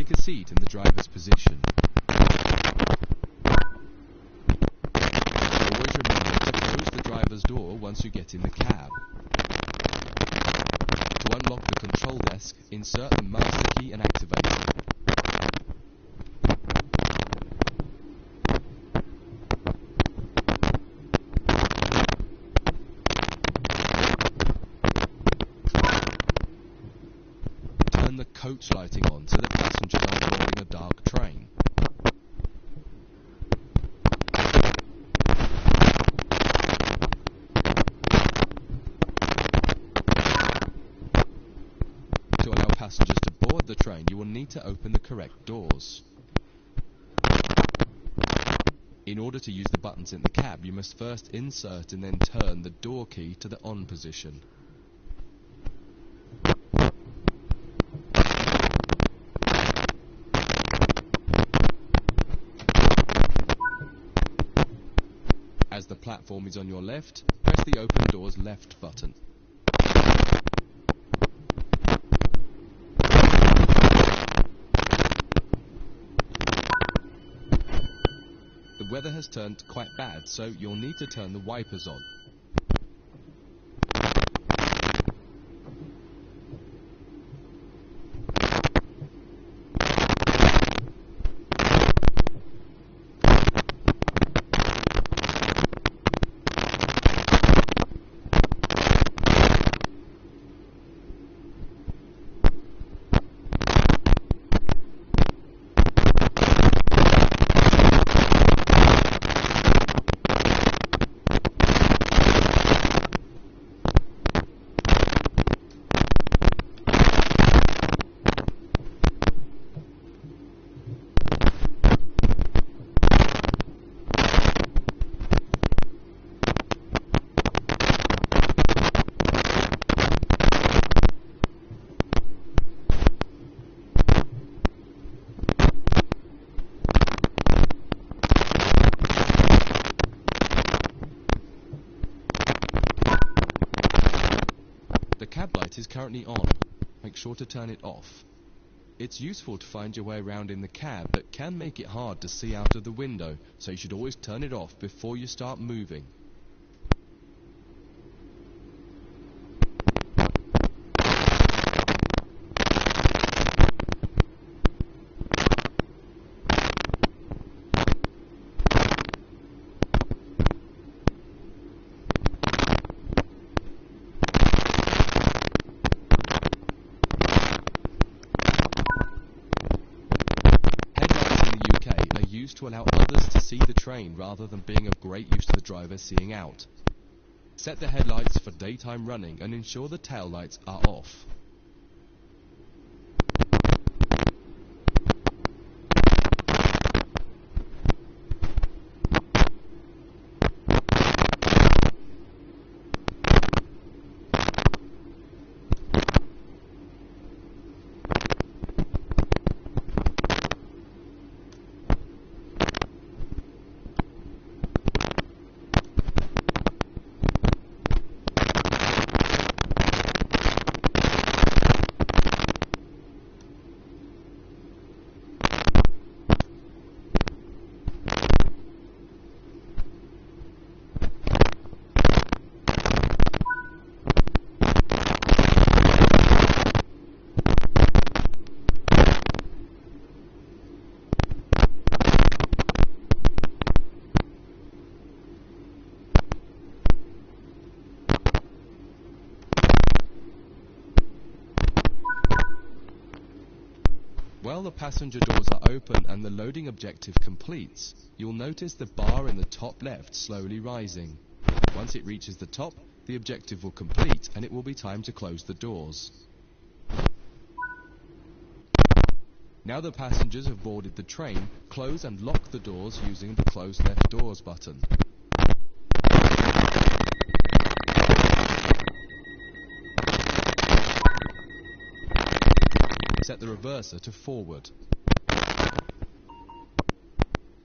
take a seat in the driver's position. Always remember to close the driver's door once you get in the cab. To unlock the control desk, insert the master key and activate it. Turn the coach lighting on so that passengers aren't boarding a dark train. To allow passengers to board the train, you will need to open the correct doors. In order to use the buttons in the cab, you must first insert and then turn the door key to the on position. As the platform is on your left, press the open doors left button. The weather has turned quite bad, so you'll need to turn the wipers on. The cab light is currently on. Make sure to turn it off. It's useful to find your way around in the cab, but can make it hard to see out of the window, so you should always turn it off before you start moving. Used to allow others to see the train rather than being of great use to the driver seeing out. Set the headlights for daytime running and ensure the tail lights are off. While the passenger doors are open and the loading objective completes, you'll notice the bar in the top left slowly rising. Once it reaches the top, the objective will complete and it will be time to close the doors. Now the passengers have boarded the train, close and lock the doors using the close left doors button. Set the reverser to forward.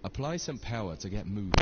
Apply some power to get moving.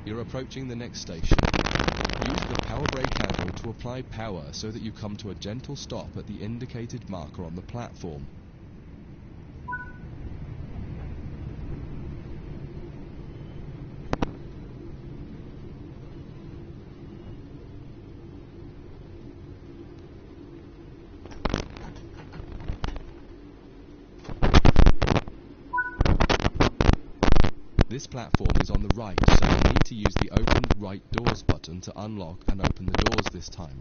You're approaching the next station. Use the power brake handle to apply power so that you come to a gentle stop at the indicated marker on the platform. This platform is on the right, so you need to use the Open Right Doors button to unlock and open the doors this time.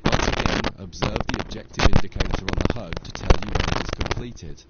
Once again, observe the objective indicator on the HUD to tell you when it is completed.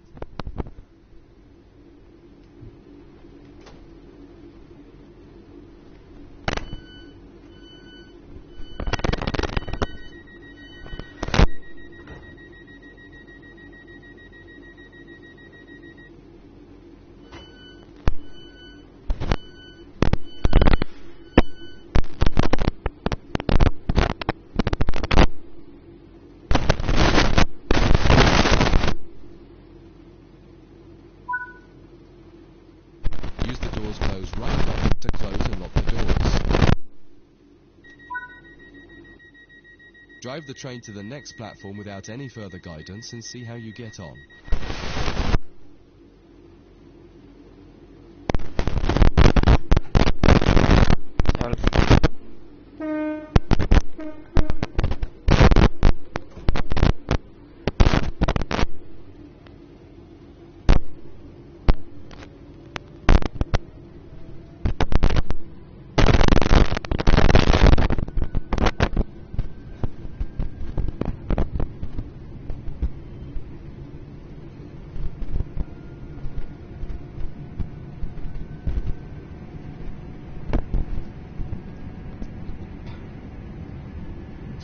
Drive the train to the next platform without any further guidance and see how you get on.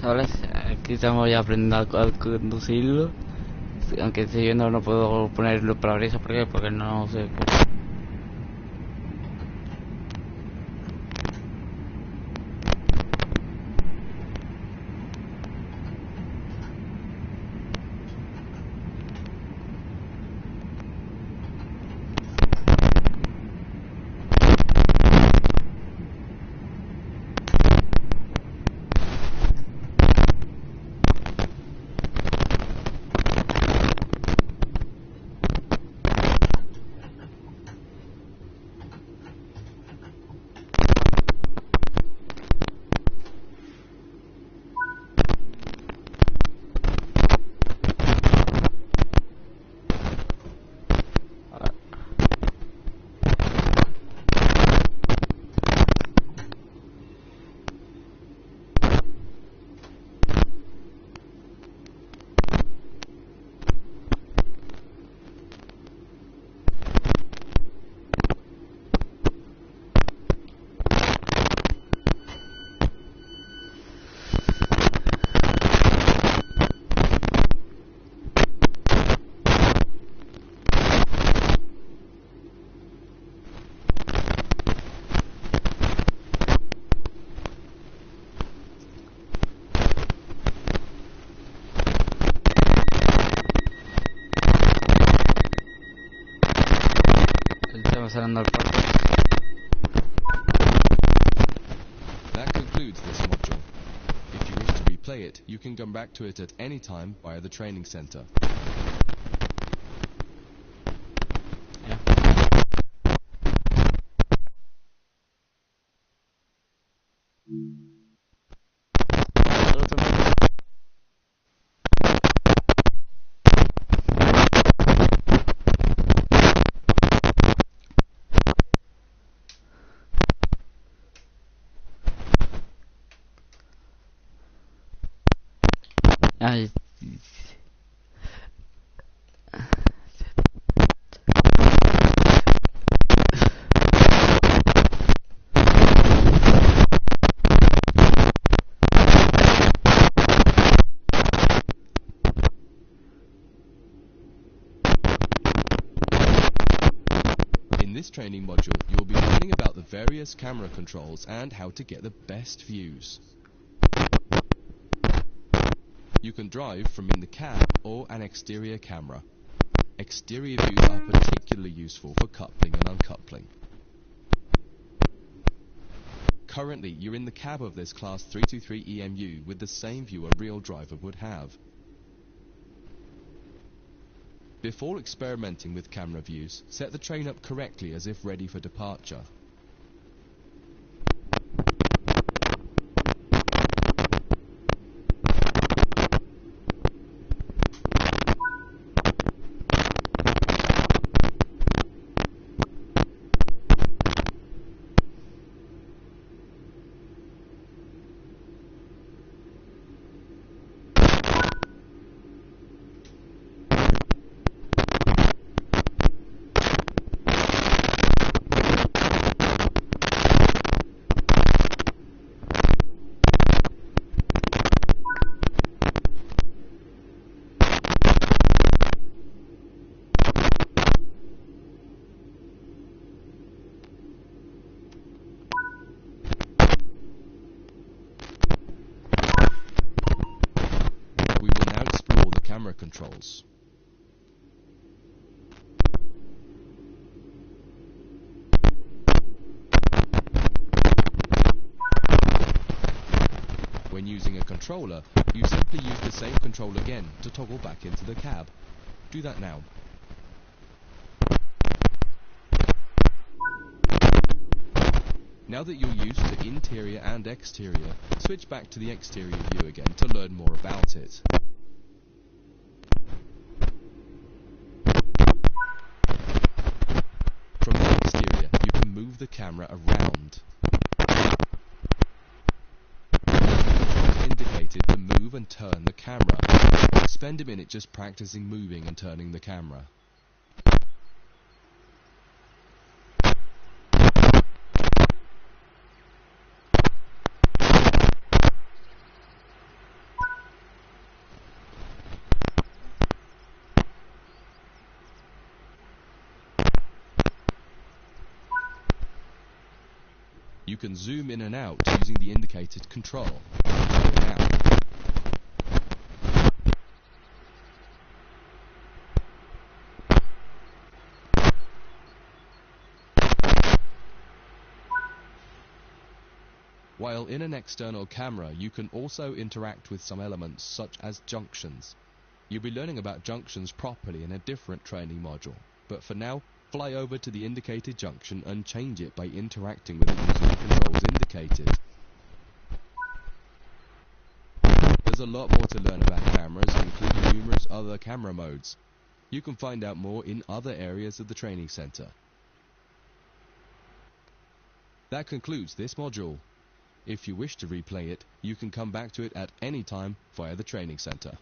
¿Sabes? Aquí estamos ya aprendiendo a conducirlo. Aunque estoy viendo no puedo poner los parabrisas porque no sé. That concludes this module. If you wish to replay it, you can come back to it at any time via the training center. Ay. In this training module, you will be learning about the various camera controls and how to get the best views. You can drive from in the cab or an exterior camera. Exterior views are particularly useful for coupling and uncoupling. Currently, you're in the cab of this Class 323 EMU with the same view a real driver would have. Before experimenting with camera views, set the train up correctly as if ready for departure. Camera controls. When using a controller, you simply use the same control again to toggle back into the cab. Do that now. Now that you're used to interior and exterior, switch back to the exterior view again to learn more about it. Move the camera around. Indicated to move and turn the camera. Spend a minute just practicing moving and turning the camera. You can zoom in and out using the indicated control. While in an external camera, you can also interact with some elements such as junctions. You'll be learning about junctions properly in a different training module, but for now, fly over to the indicated junction and change it by interacting with it using the controls indicated. There's a lot more to learn about cameras, including numerous other camera modes. You can find out more in other areas of the training center. That concludes this module. If you wish to replay it, you can come back to it at any time via the training center.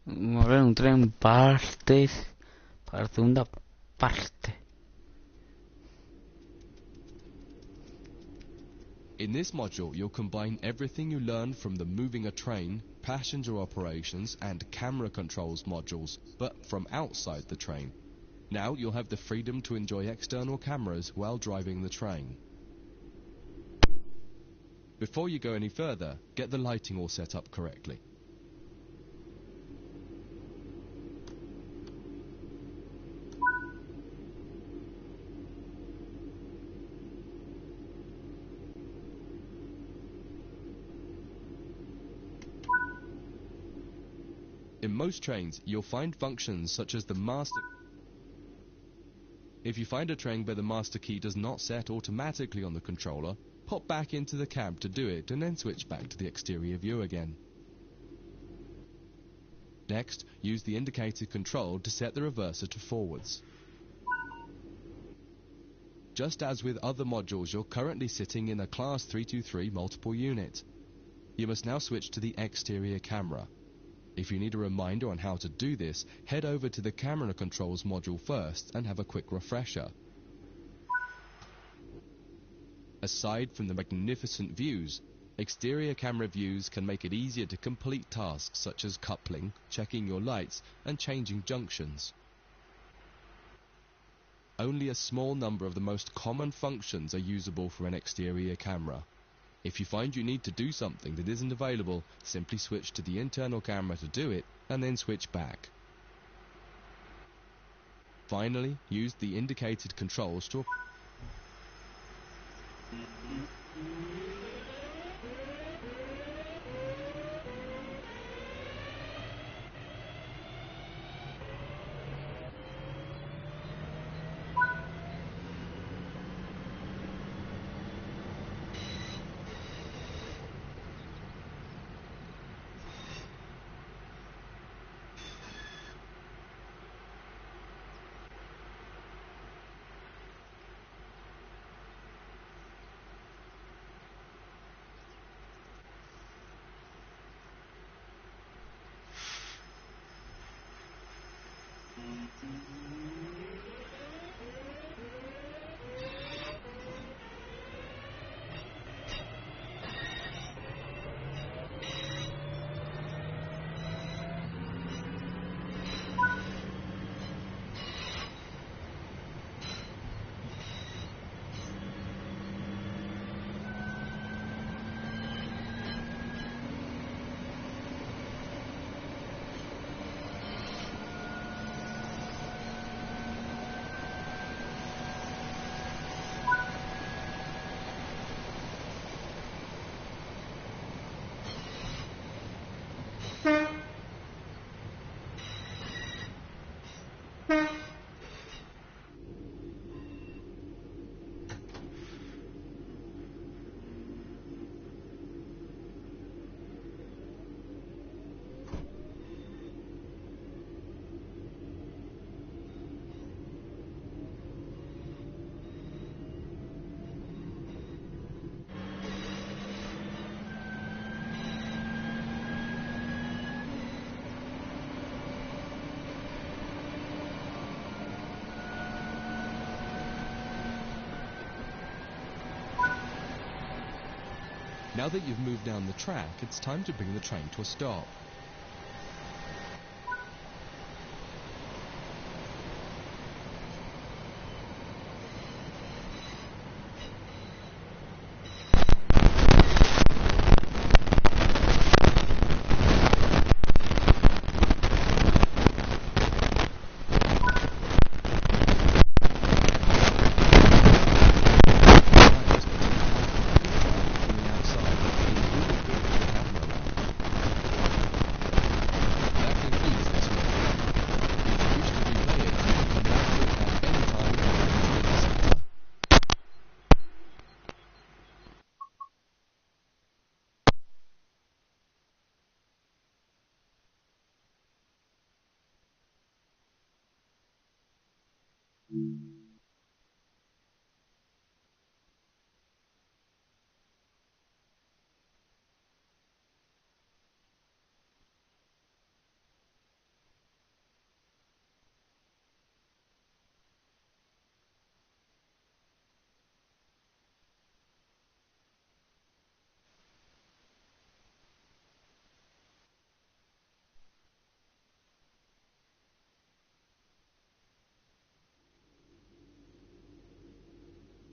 Mover un tren en partes para la segunda parte. In this module, you'll combine everything you learned from the moving a train, passenger operations, and camera controls modules, but from outside the train. Now you'll have the freedom to enjoy external cameras while driving the train. Before you go any further, get the lighting all set up correctly. In most trains, you'll find functions such as the master. If you find a train where the master key does not set automatically on the controller, pop back into the cab to do it and then switch back to the exterior view again. Next, use the indicated control to set the reverser to forwards. Just as with other modules, you're currently sitting in a Class 323 multiple unit. You must now switch to the exterior camera. If you need a reminder on how to do this, head over to the camera controls module first and have a quick refresher. Aside from the magnificent views, exterior camera views can make it easier to complete tasks such as coupling, checking your lights, and changing junctions. Only a small number of the most common functions are usable for an exterior camera. If you find you need to do something that isn't available, simply switch to the internal camera to do it, and then switch back. Finally, use the indicated controls to Now that you've moved down the track, it's time to bring the train to a stop.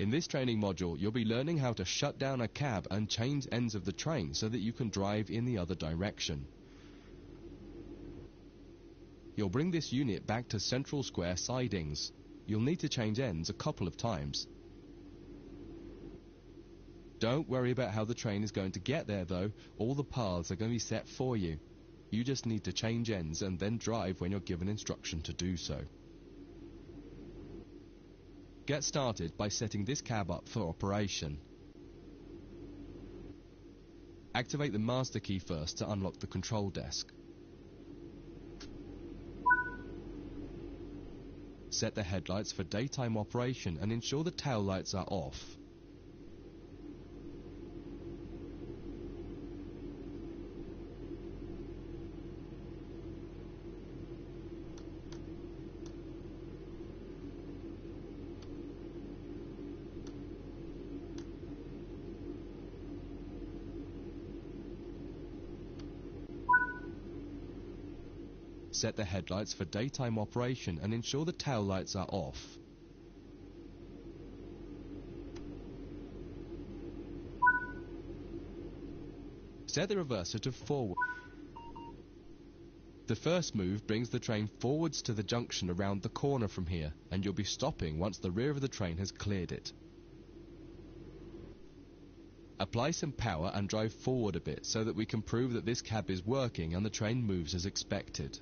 In this training module, you'll be learning how to shut down a cab and change ends of the train so that you can drive in the other direction. You'll bring this unit back to central square sidings. You'll need to change ends a couple of times. Don't worry about how the train is going to get there though, all the paths are going to be set for you. You just need to change ends and then drive when you're given instruction to do so. Get started by setting this cab up for operation. Activate the master key first to unlock the control desk. Set the headlights for daytime operation and ensure the tail lights are off. set the headlights for daytime operation and ensure the tail lights are off. Set the reverser to forward. The first move brings the train forwards to the junction around the corner from here, and you'll be stopping once the rear of the train has cleared it. Apply some power and drive forward a bit so that we can prove that this cab is working and the train moves as expected.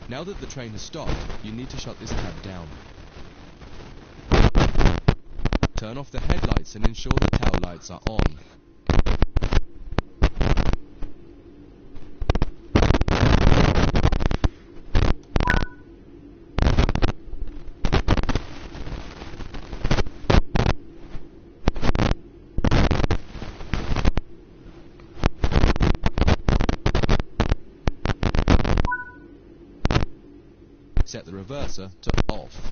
Now that the train has stopped, you need to shut this cab down. Turn off the headlights and ensure the tail lights are on. Set the reverser to off.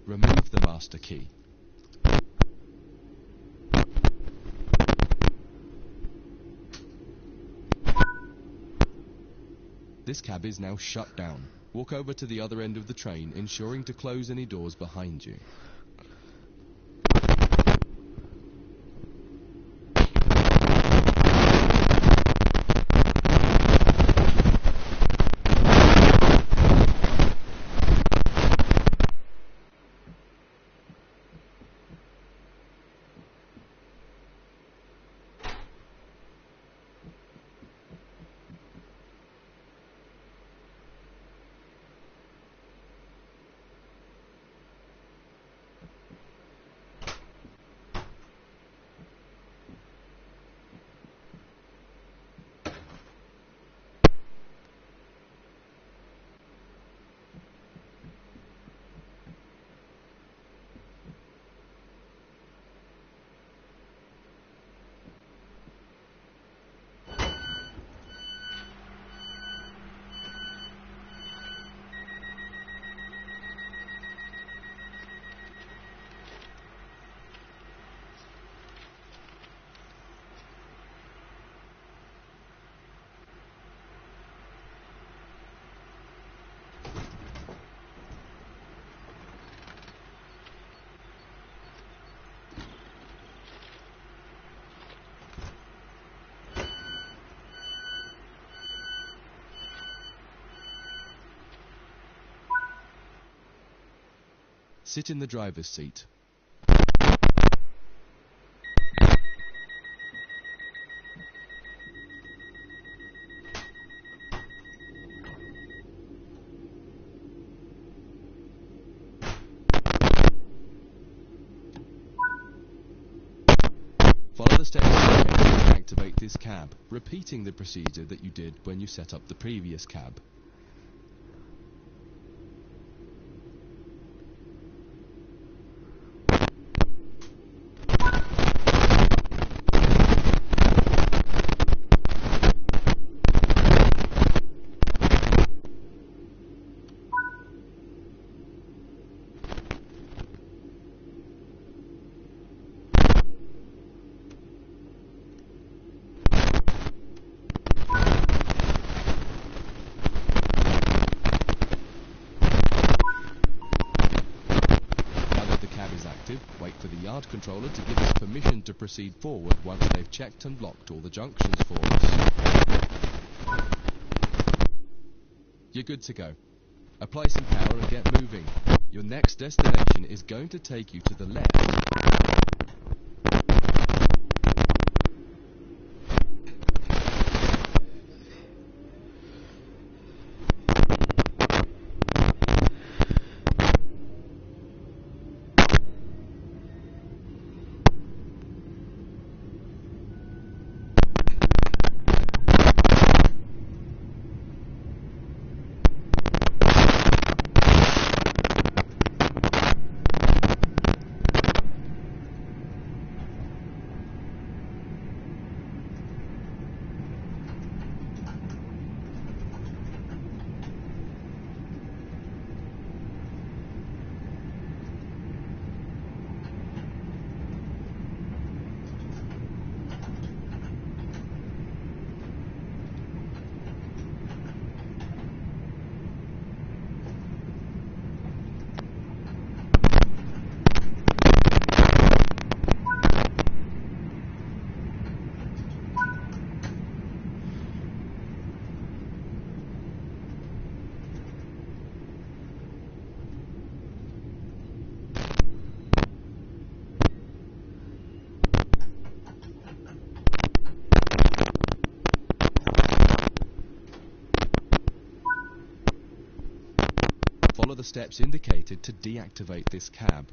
Remove the master key. This cab is now shut down. Walk over to the other end of the train, ensuring to close any doors behind you. Sit in the driver's seat. this cab, repeating the procedure that you did when you set up the previous cab. Wait for the yard controller to give us permission to proceed forward once they've checked and locked all the junctions for us. You're good to go. Apply some power and get moving. Your next destination is going to take you to the left. Follow the steps indicated to deactivate this cab.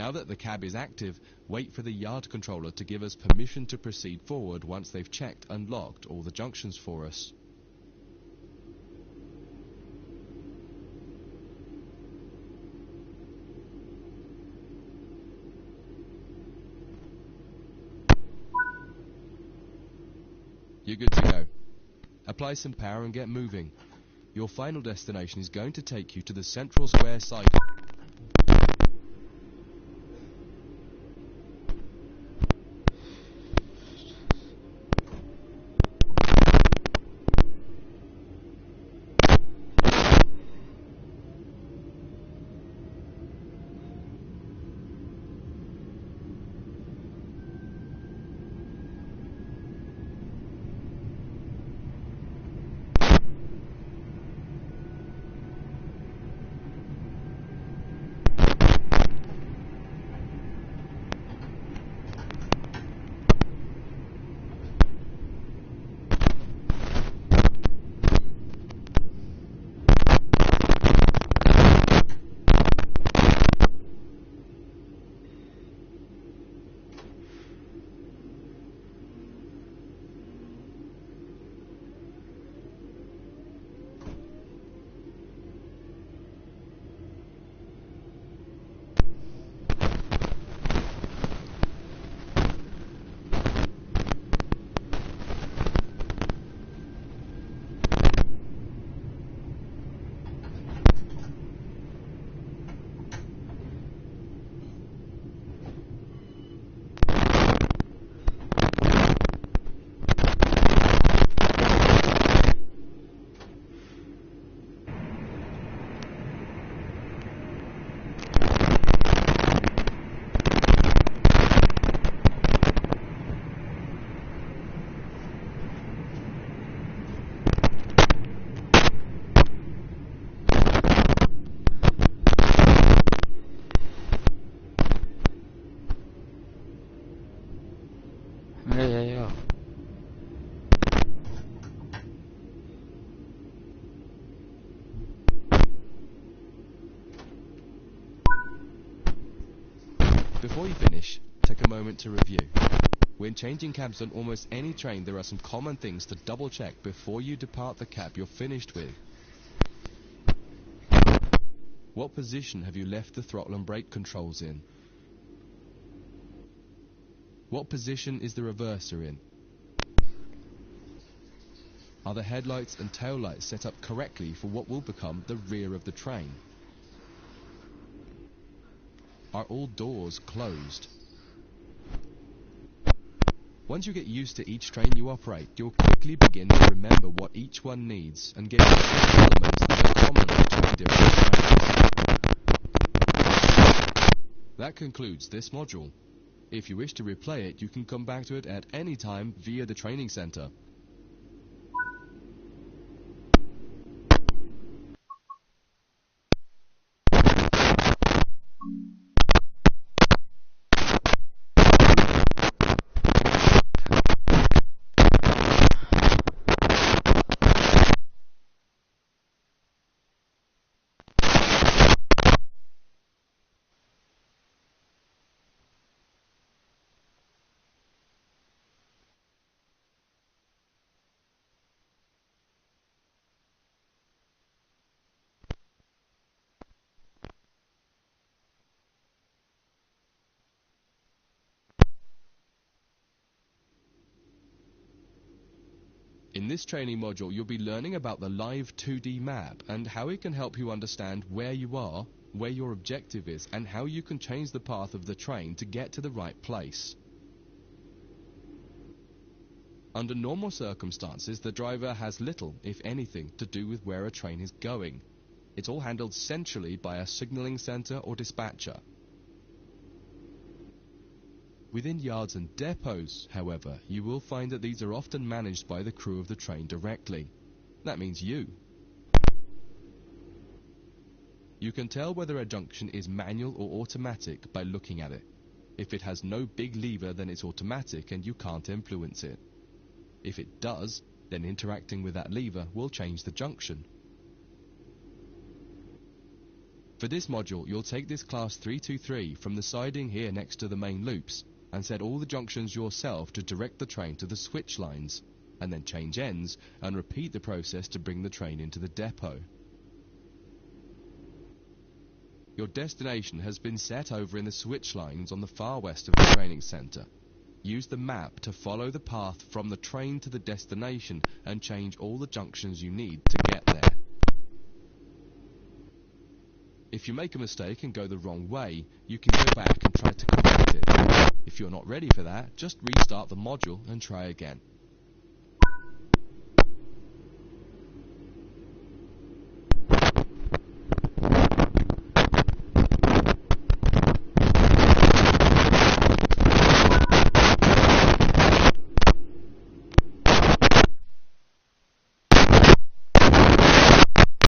Now that the cab is active, wait for the yard controller to give us permission to proceed forward once they've checked and locked all the junctions for us. You're good to go. Apply some power and get moving. Your final destination is going to take you to the Central Square site. Before you finish, take a moment to review. When changing cabs on almost any train, there are some common things to double check before you depart the cab you're finished with. What position have you left the throttle and brake controls in? What position is the reverser in? Are the headlights and taillights set up correctly for what will become the rear of the train? Are all doors closed? Once you get used to each train you operate, you'll quickly begin to remember what each one needs and get used to the elements that are common between different trains. That concludes this module. If you wish to replay it, you can come back to it at any time via the training center. In this training module, you'll be learning about the live 2D map and how it can help you understand where you are, where your objective is, and how you can change the path of the train to get to the right place. Under normal circumstances, the driver has little, if anything, to do with where a train is going. It's all handled centrally by a signaling center or dispatcher. Within yards and depots, however, you will find that these are often managed by the crew of the train directly. That means you. You can tell whether a junction is manual or automatic by looking at it. If it has no big lever, then it's automatic and you can't influence it. If it does, then interacting with that lever will change the junction. For this module, you'll take this class 323 from the siding here next to the main loops and set all the junctions yourself to direct the train to the switch lines, and then change ends and repeat the process to bring the train into the depot. Your destination has been set over in the switch lines on the far west of the training center. Use the map to follow the path from the train to the destination and change all the junctions you need to get there. If you make a mistake and go the wrong way, you can go back and try to correct it. If you're not ready for that, just restart the module and try again.